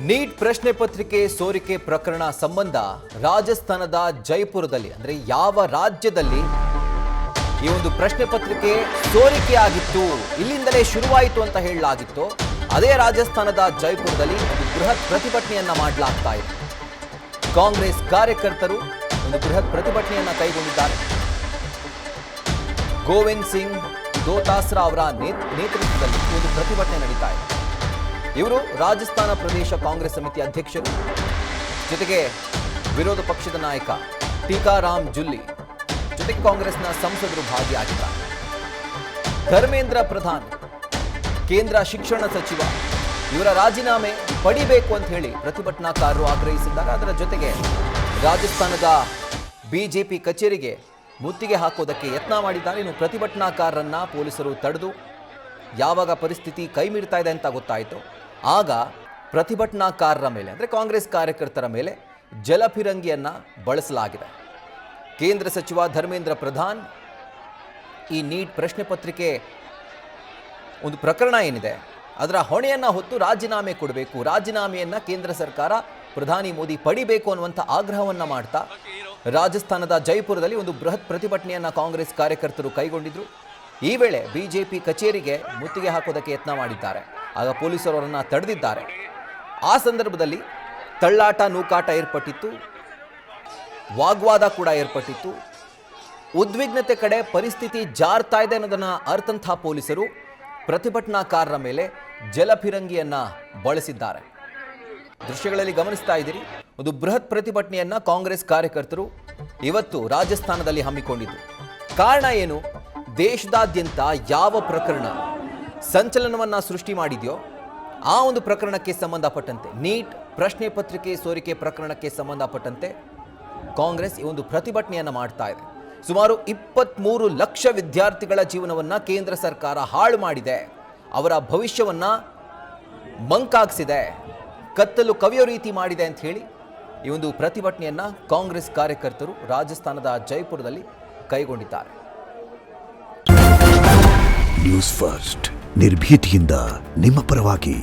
Neat ಪ್ರಶ್ನೆ ಪತ್ರಿಕೆ ಸೋರಿಕೆ ಪ್ರಕರಣ ಸಂಬಂಧ ರಾಜಸ್ಥಾನದ ಜೈಪುರದಲ್ಲಿ ಅಂದರೆ ಯಾವ ರಾಜ್ಯದಲ್ಲಿ ಈ ಒಂದು ಪ್ರಶ್ನೆ ಪತ್ರಿಕೆ ಸೋರಿಕೆ ಆಗಿತ್ತು, ಇಲ್ಲಿಂದಲೇ ಶುರುವಾಯಿತು ಅಂತ ಹೇಳಲಾಗಿತ್ತು, ಅದೇ ರಾಜಸ್ಥಾನದ ಜೈಪುರದಲ್ಲಿ ಒಂದು ಬೃಹತ್ ಪ್ರತಿಭಟನೆಯನ್ನ ಮಾಡಲಾಗ್ತಾ ಇದೆ. ಕಾಂಗ್ರೆಸ್ ಕಾರ್ಯಕರ್ತರು ಒಂದು ಬೃಹತ್ ಪ್ರತಿಭಟನೆಯನ್ನ ಕೈಗೊಂಡಿದ್ದಾರೆ. ಗೋವಿಂದ್ ಸಿಂಗ್ ದೋತಾಸ್ರಾ ಅವರ ನೇತೃತ್ವದಲ್ಲಿ ಒಂದು ಪ್ರತಿಭಟನೆ ನಡೀತಾ ಇದೆ. ಇವರು ರಾಜಸ್ಥಾನ ಪ್ರದೇಶ ಕಾಂಗ್ರೆಸ್ ಸಮಿತಿ ಅಧ್ಯಕ್ಷರು, ಜೊತೆಗೆ ವಿರೋಧ ಪಕ್ಷದ ನಾಯಕ ಟೀಕಾರಾಮ್ ಜುಲ್ಲಿ, ಜೊತೆಗೆ ಕಾಂಗ್ರೆಸ್ನ ಸಂಸದರು ಭಾಗಿಯಾಗಿದ್ದಾರೆ. ಧರ್ಮೇಂದ್ರ ಪ್ರಧಾನ್, ಕೇಂದ್ರ ಶಿಕ್ಷಣ ಸಚಿವ, ಇವರ ರಾಜೀನಾಮೆ ಪಡಿಬೇಕು ಅಂತ ಹೇಳಿ ಪ್ರತಿಭಟನಾಕಾರರು ಆಗ್ರಹಿಸಿದ್ದಾರೆ. ಅದರ ಜೊತೆಗೆ ರಾಜಸ್ಥಾನದ ಬಿಜೆಪಿ ಕಚೇರಿಗೆ ಮುತ್ತಿಗೆ ಹಾಕೋದಕ್ಕೆ ಯತ್ನ ಮಾಡಿದ್ದಾರೆ. ಇನ್ನು ಪ್ರತಿಭಟನಾಕಾರರನ್ನ ಪೊಲೀಸರು ತಡೆದು ಯಾವಾಗ ಪರಿಸ್ಥಿತಿ ಕೈ ಮೀರ್ತಾ ಇದೆ ಅಂತ ಗೊತ್ತಾಯಿತು, ಆಗ ಪ್ರತಿಭಟನಾಕಾರರ ಮೇಲೆ ಅಂದರೆ ಕಾಂಗ್ರೆಸ್ ಕಾರ್ಯಕರ್ತರ ಮೇಲೆ ಜಲಫಿರಂಗಿಯನ್ನ ಬಳಸಲಾಗಿದೆ. ಕೇಂದ್ರ ಸಚಿವ ಧರ್ಮೇಂದ್ರ ಪ್ರಧಾನ್ ಈ ನೀಟ್ ಪ್ರಶ್ನೆ ಪತ್ರಿಕೆ ಒಂದು ಪ್ರಕರಣ ಏನಿದೆ ಅದರ ಹೊಣೆಯನ್ನ ಹೊತ್ತು ರಾಜೀನಾಮೆ ಕೊಡಬೇಕು, ರಾಜೀನಾಮೆಯನ್ನ ಕೇಂದ್ರ ಸರ್ಕಾರ ಪ್ರಧಾನಿ ಮೋದಿ ಪಡಿಬೇಕು ಅನ್ನುವಂಥ ಆಗ್ರಹವನ್ನ ಮಾಡ್ತಾ ರಾಜಸ್ಥಾನದ ಜೈಪುರದಲ್ಲಿ ಒಂದು ಬೃಹತ್ ಪ್ರತಿಭಟನೆಯನ್ನ ಕಾಂಗ್ರೆಸ್ ಕಾರ್ಯಕರ್ತರು ಕೈಗೊಂಡಿದ್ರು. ಈ ವೇಳೆ ಬಿಜೆಪಿ ಕಚೇರಿಗೆ ಮುತ್ತಿಗೆ ಹಾಕೋದಕ್ಕೆ ಯತ್ನ ಮಾಡಿದ್ದಾರೆ. ಆಗ ಪೊಲೀಸರು ಅವರನ್ನ ತಡೆದಿದ್ದಾರೆ. ಆ ಸಂದರ್ಭದಲ್ಲಿ ತಳ್ಳಾಟ ನೂಕಾಟ ಏರ್ಪಟ್ಟಿತ್ತು, ವಾಗ್ವಾದ ಕೂಡ ಏರ್ಪಟ್ಟಿತ್ತು. ಉದ್ವಿಗ್ನತೆ ಕಡೆ ಪರಿಸ್ಥಿತಿ ಜಾರ್ತಾ ಇದೆ ಅನ್ನೋದನ್ನ ಅರ್ಥಂಥ ಪೊಲೀಸರು ಪ್ರತಿಭಟನಾಕಾರರ ಮೇಲೆ ಜಲಫಿರಂಗಿಯನ್ನ ಬಳಸಿದ್ದಾರೆ. ದೃಶ್ಯಗಳಲ್ಲಿ ಗಮನಿಸ್ತಾ ಇದ್ದೀರಿ, ಒಂದು ಬೃಹತ್ ಪ್ರತಿಭಟನೆಯನ್ನ ಕಾಂಗ್ರೆಸ್ ಕಾರ್ಯಕರ್ತರು ಇವತ್ತು ರಾಜಸ್ಥಾನದಲ್ಲಿ ಹಮ್ಮಿಕೊಂಡಿದ್ದು. ಕಾರಣ ಏನು? ದೇಶದಾದ್ಯಂತ ಯಾವ ಪ್ರಕರಣ ಸಂಚಲನವನ್ನ ಸೃಷ್ಟಿ ಮಾಡಿದೆಯೋ ಆ ಒಂದು ಪ್ರಕರಣಕ್ಕೆ ಸಂಬಂಧಪಟ್ಟಂತೆ, ನೀಟ್ ಪ್ರಶ್ನೆ ಪತ್ರಿಕೆ ಸೋರಿಕೆ ಪ್ರಕರಣಕ್ಕೆ ಸಂಬಂಧಪಟ್ಟಂತೆ ಕಾಂಗ್ರೆಸ್ ಈ ಒಂದು ಪ್ರತಿಭಟನೆಯನ್ನ ಮಾಡ್ತಾ ಇದೆ. ಸುಮಾರು 23 ಲಕ್ಷ ವಿದ್ಯಾರ್ಥಿಗಳ ಜೀವನವನ್ನ ಕೇಂದ್ರ ಸರ್ಕಾರ ಹಾಳು ಮಾಡಿದೆ, ಅವರ ಭವಿಷ್ಯವನ್ನ ಮಂಕಾಗಿಸಿದೆ, ಕತ್ತಲು ಕವಿಯೋ ರೀತಿ ಮಾಡಿದೆ ಅಂತ ಹೇಳಿ ಈ ಒಂದು ಪ್ರತಿಭಟನೆಯನ್ನ ಕಾಂಗ್ರೆಸ್ ಕಾರ್ಯಕರ್ತರು ರಾಜಸ್ಥಾನದ ಜೈಪುರದಲ್ಲಿ ಕೈಗೊಂಡಿದ್ದಾರೆ. ನ್ಯೂಸ್ ಫಸ್ಟ್ ನಿರ್ಭೀತಿಯಿಂದ ನಿಮ್ಮ ಪರವಾಗಿ.